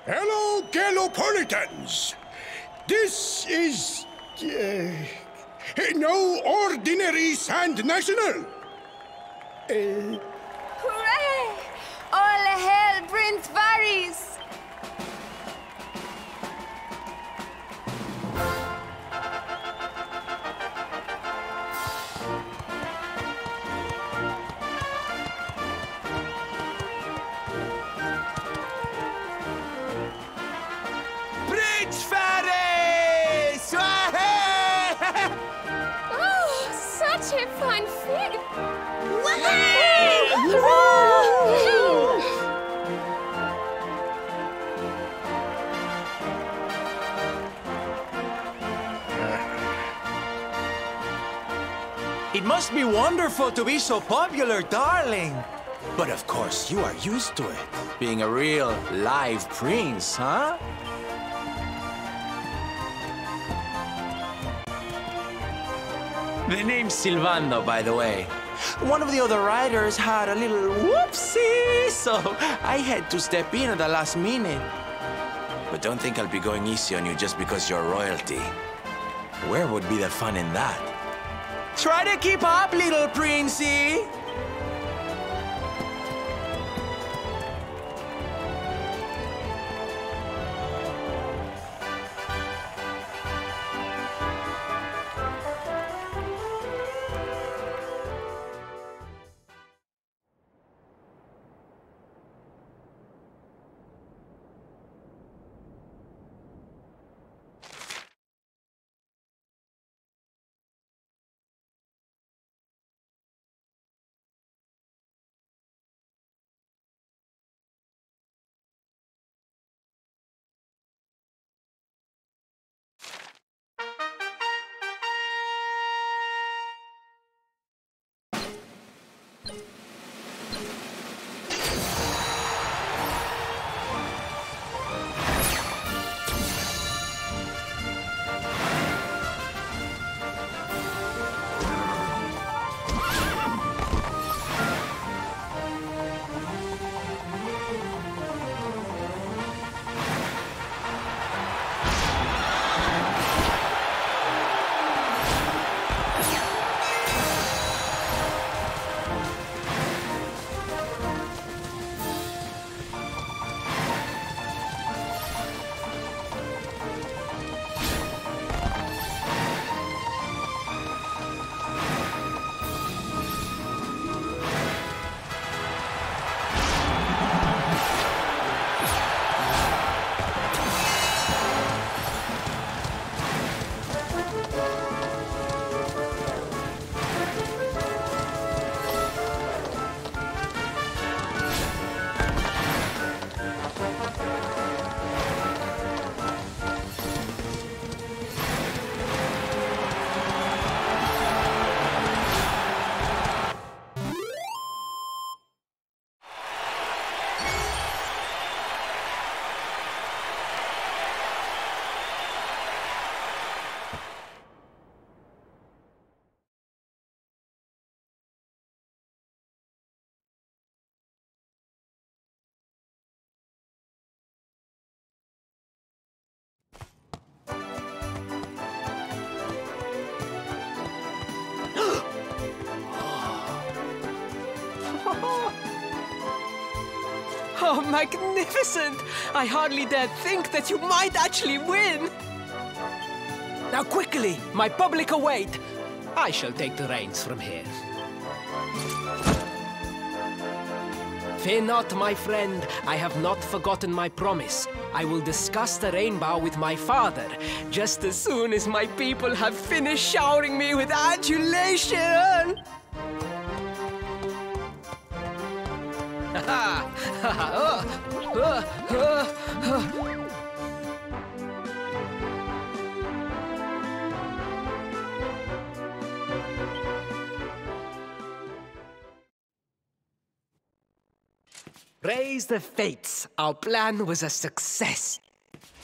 Hello, Galopolitans! This is... no ordinary Sand National! Hooray! All hail Prince Varys! Prince Varys! Oh, such a fun film! It must be wonderful to be so popular, darling. But of course, you are used to it. Being a real, live prince, huh? The name's Silvando, by the way. One of the other riders had a little whoopsie, so I had to step in at the last minute. But don't think I'll be going easy on you just because you're royalty. Where would be the fun in that? Try to keep up, little princey! Oh, magnificent! I hardly dare think that you might actually win! Now quickly, my public await! I shall take the reins from here. Fear not, my friend. I have not forgotten my promise. I will discuss the rainbow with my father, just as soon as my people have finished showering me with adulation! Praise the fates. Our plan was a success.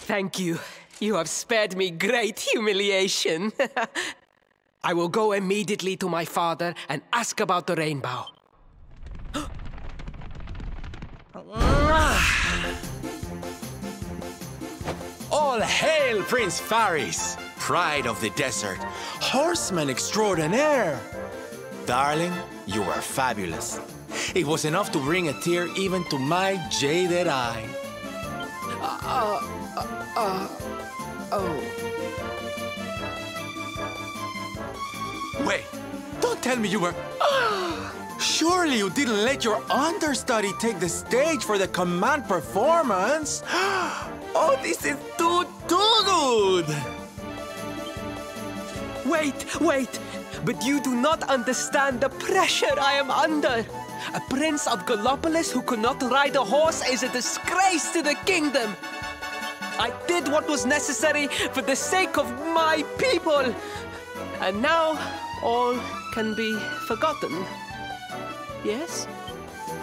Thank you. You have spared me great humiliation. I will go immediately to my father and ask about the rainbow. All hail Prince Faris, pride of the desert, horseman extraordinaire. Darling, you were fabulous. It was enough to bring a tear even to my jaded eye. Wait, don't tell me you were... Surely you didn't let your understudy take the stage for the command performance? Oh, this is too good! Wait! But you do not understand the pressure I am under. A prince of Gallopolis who could not ride a horse is a disgrace to the kingdom. I did what was necessary for the sake of my people. And now all can be forgotten. Yes?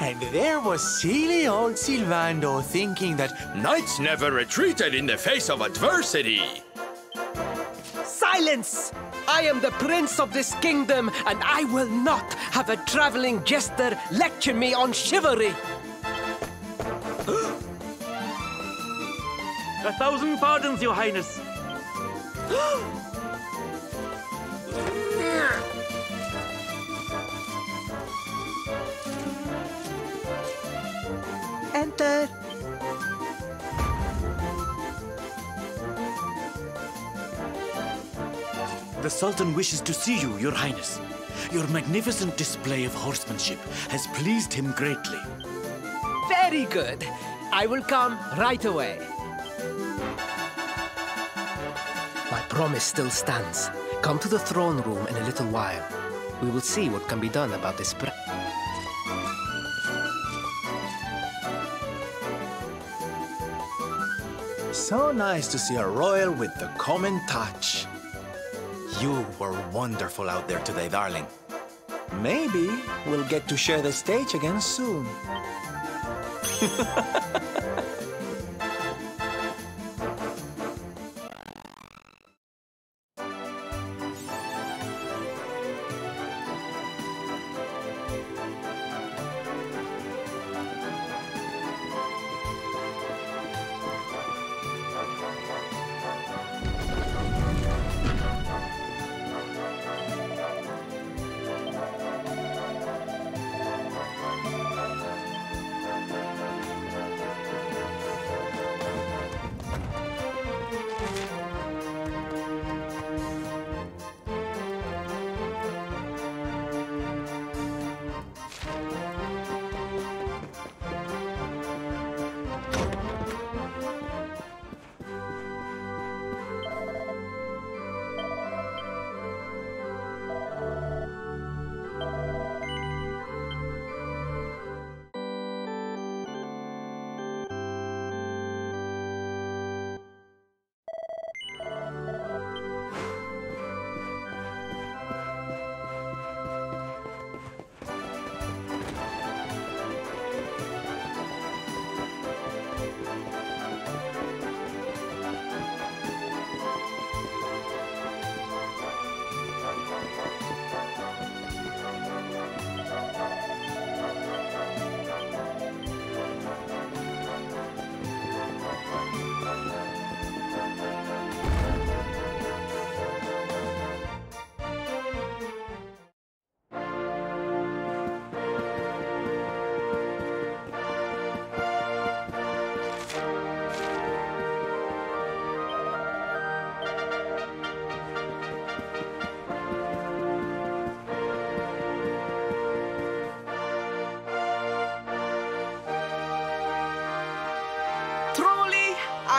And there was silly old Silvando thinking that knights never retreated in the face of adversity. Silence! I am the prince of this kingdom, and I will not have a traveling jester lecture me on chivalry. 1,000 pardons, Your Highness. Enter. The Sultan wishes to see you, Your Highness. Your magnificent display of horsemanship has pleased him greatly. Very good. I will come right away. My promise still stands. Come to the throne room in a little while. We will see what can be done about this So nice to see a royal with the common touch. You were wonderful out there today, darling. Maybe we'll get to share the stage again soon.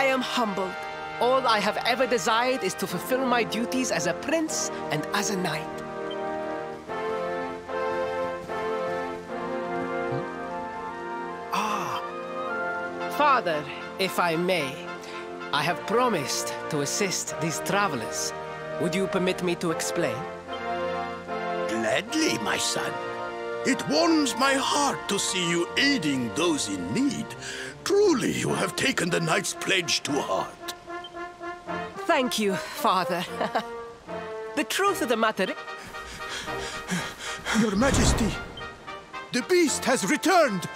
I am humbled. All I have ever desired is to fulfill my duties as a prince and as a knight. Father, if I may, I have promised to assist these travelers. Would you permit me to explain? Gladly, my son. It warms my heart to see you aiding those in need. Truly, you have taken the knight's pledge to heart. Thank you, Father. The truth of the matter... Your Majesty, the beast has returned.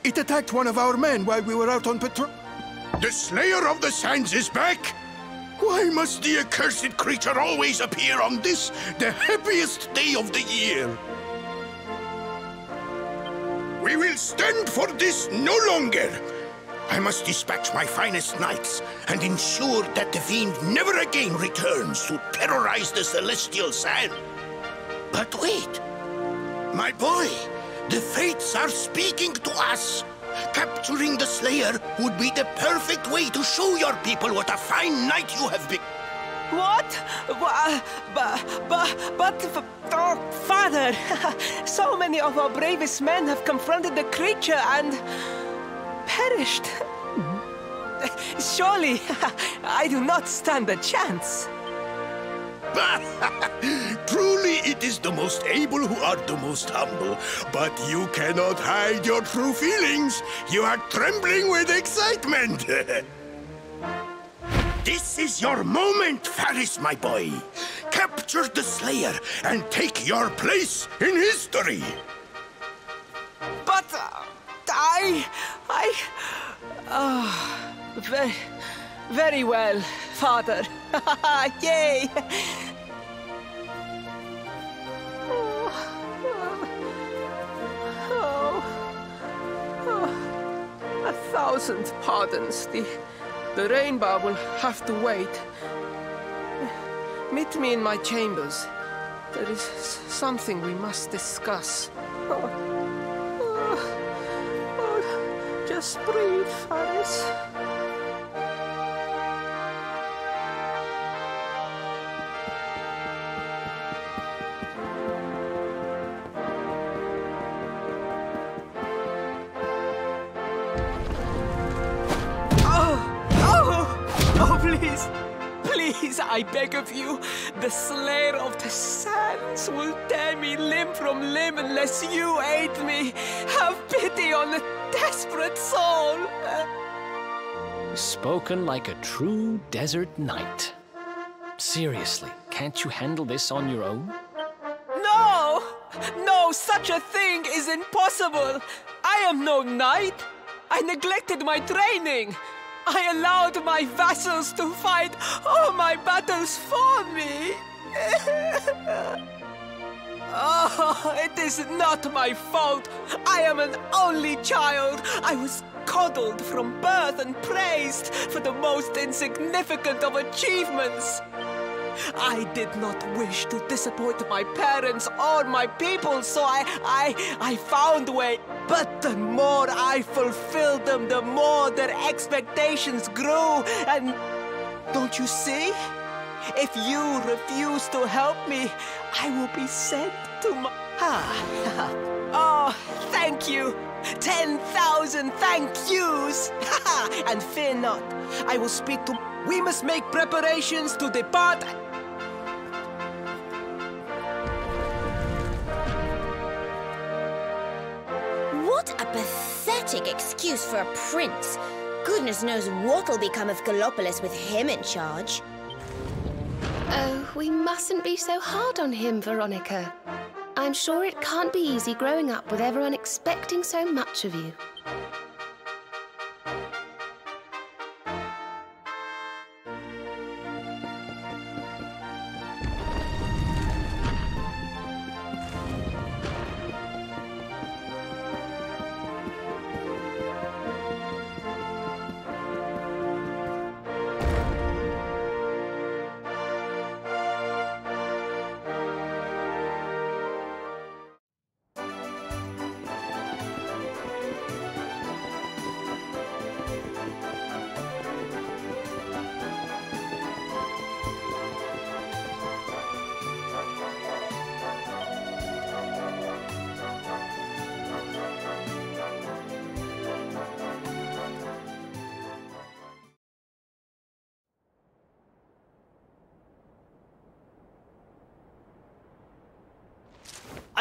It attacked one of our men while we were out on patrol. The Slayer of the Sands is back? Why must the accursed creature always appear on this, the happiest day of the year? We will stand for this no longer. I must dispatch my finest knights and ensure that the fiend never again returns to terrorize the celestial sand. But wait, my boy, the fates are speaking to us. Capturing the Slayer would be the perfect way to show your people what a fine knight you have been. What? Oh, Father, so many of our bravest men have confronted the creature and perished. Surely, I do not stand a chance. Truly, it is the most able who are the most humble. But you cannot hide your true feelings. You are trembling with excitement. This is your moment, Faris, my boy. Capture the Slayer and take your place in history. But very well, Father. Yay! A thousand pardons. The rainbow will have to wait. Meet me in my chambers. There is something we must discuss. Just breathe, Faris. Please, please, I beg of you, the Slayer of the Sands will tear me limb from limb unless you aid me. Have pity on a desperate soul. Spoken like a true desert knight. Seriously, can't you handle this on your own? No! No, such a thing is impossible. I am no knight. I neglected my training. I allowed my vassals to fight all my battles for me. Oh, it is not my fault. I am an only child. I was coddled from birth and praised for the most insignificant of achievements. I did not wish to disappoint my parents or my people, so I found a way. But the more I fulfilled them, the more their expectations grew. And don't you see? If you refuse to help me, I will be sent to my... Oh, thank you. 10,000 thank yous. And fear not, I will speak to... We must make preparations to depart. What a pathetic excuse for a prince. Goodness knows what'll become of Gallopolis with him in charge. Oh, we mustn't be so hard on him, Veronica. I'm sure it can't be easy growing up with everyone expecting so much of you.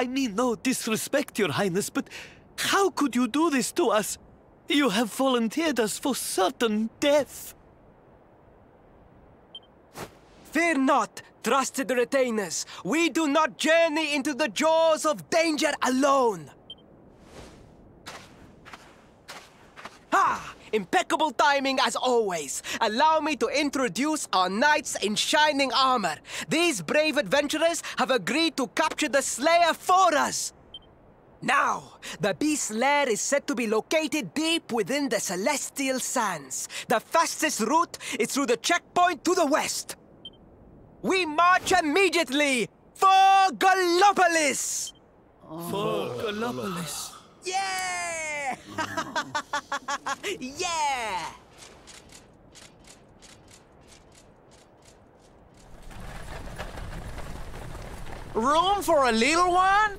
I mean no disrespect, Your Highness, but how could you do this to us? You have volunteered us for certain death. Fear not, trusted retainers. We do not journey into the jaws of danger alone. Ha! Impeccable timing as always. Allow me to introduce our knights in shining armor. These brave adventurers have agreed to capture the Slayer for us. Now, the beast's lair is said to be located deep within the Celestial Sands. The fastest route is through the checkpoint to the west. We march immediately for Gallopolis! For Gallopolis. Yeah! Yeah! Room for a little one?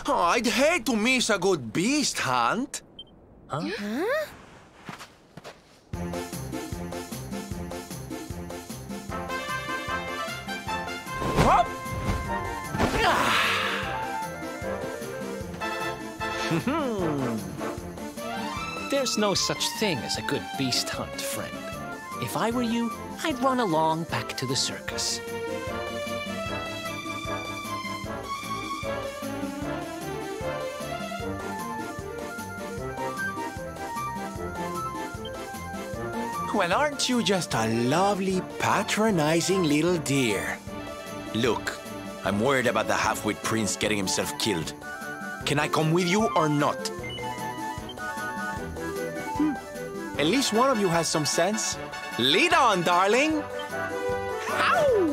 Oh, I'd hate to miss a good beast hunt. Huh? Whoop! There's no such thing as a good beast hunt, friend. If I were you, I'd run along back to the circus. Well, aren't you just a lovely, patronizing little dear? Look, I'm worried about the half-wit prince getting himself killed. Can I come with you or not? At least one of you has some sense. Lead on, darling! Ow!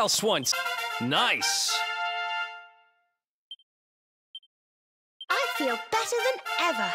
else once. Nice. I feel better than ever.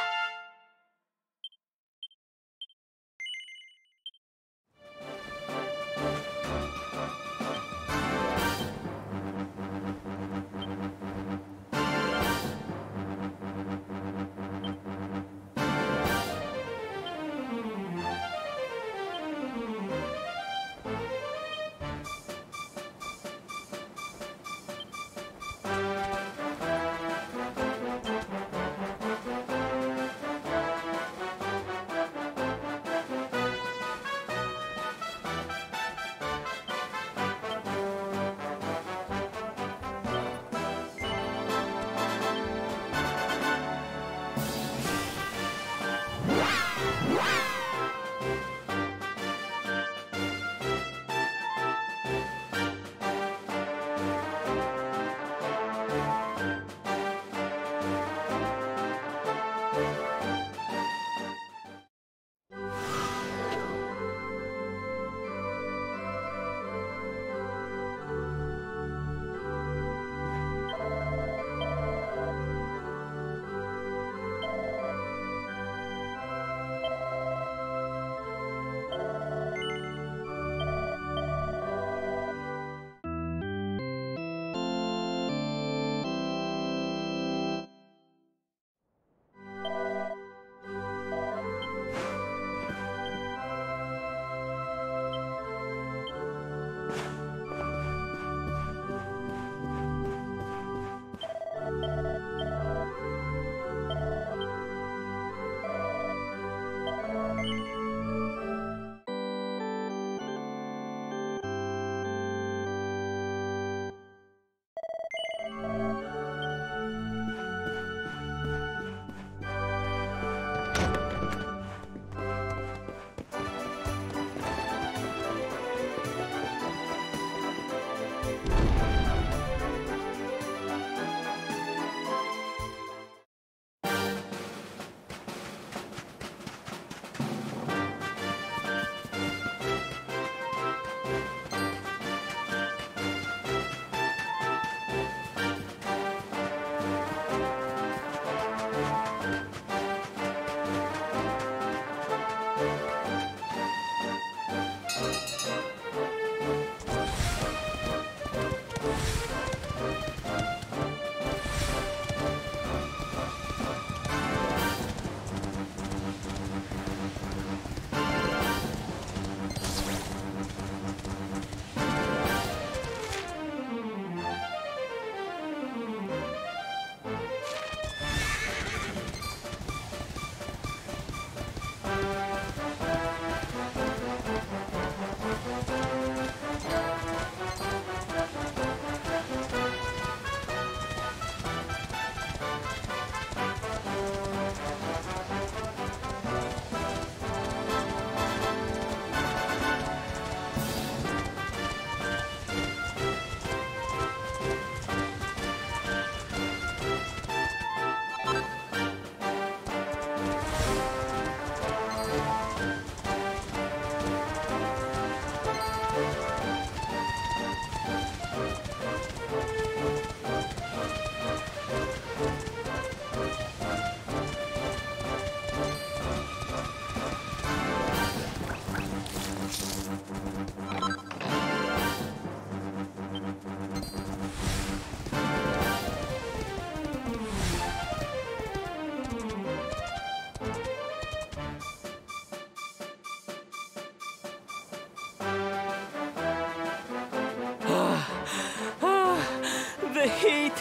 The heat,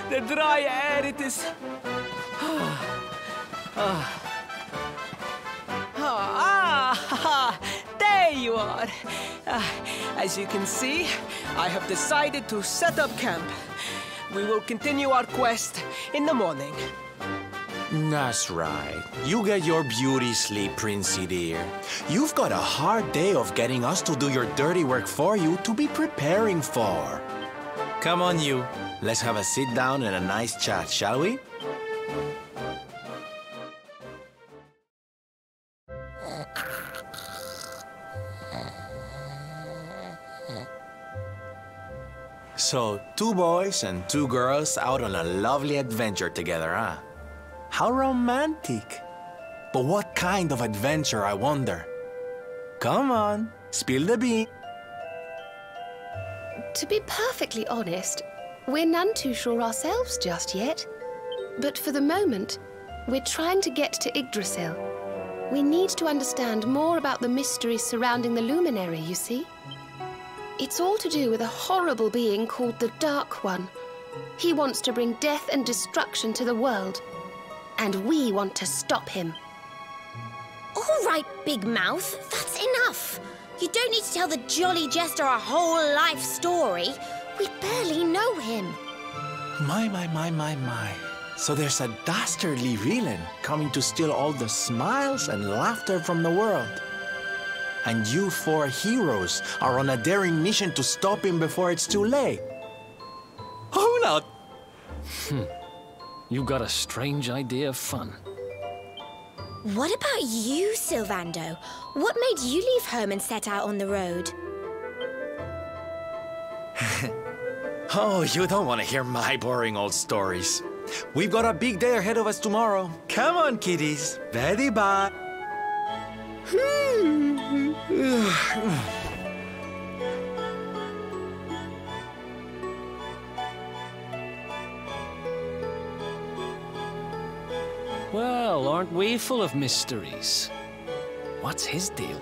the dry air, it is... There you are. As you can see, I have decided to set up camp. We will continue our quest in the morning. That's right. You get your beauty sleep, Princey dear. You've got a hard day of getting us to do your dirty work for you to be preparing for. Come on, you. Let's have a sit down and a nice chat, shall we? So, 2 boys and 2 girls out on a lovely adventure together, huh? How romantic. But what kind of adventure, I wonder? Come on, spill the beans. To be perfectly honest, we're none too sure ourselves just yet. But for the moment, we're trying to get to Yggdrasil. We need to understand more about the mysteries surrounding the luminary, you see. It's all to do with a horrible being called the Dark One. He wants to bring death and destruction to the world. And we want to stop him. All right, Big Mouth, that's enough. You don't need to tell the Jolly Jester a whole life story. We barely know him. My. So there's a dastardly villain coming to steal all the smiles and laughter from the world. And you 4 heroes are on a daring mission to stop him before it's too late. Oh, no. You got a strange idea of fun. What about you, Sylvando? What made you leave home and set out on the road? Oh, you don't want to hear my boring old stories. We've got a big day ahead of us tomorrow. Come on, kiddies. Ready, bye. Well, aren't we full of mysteries? What's his deal?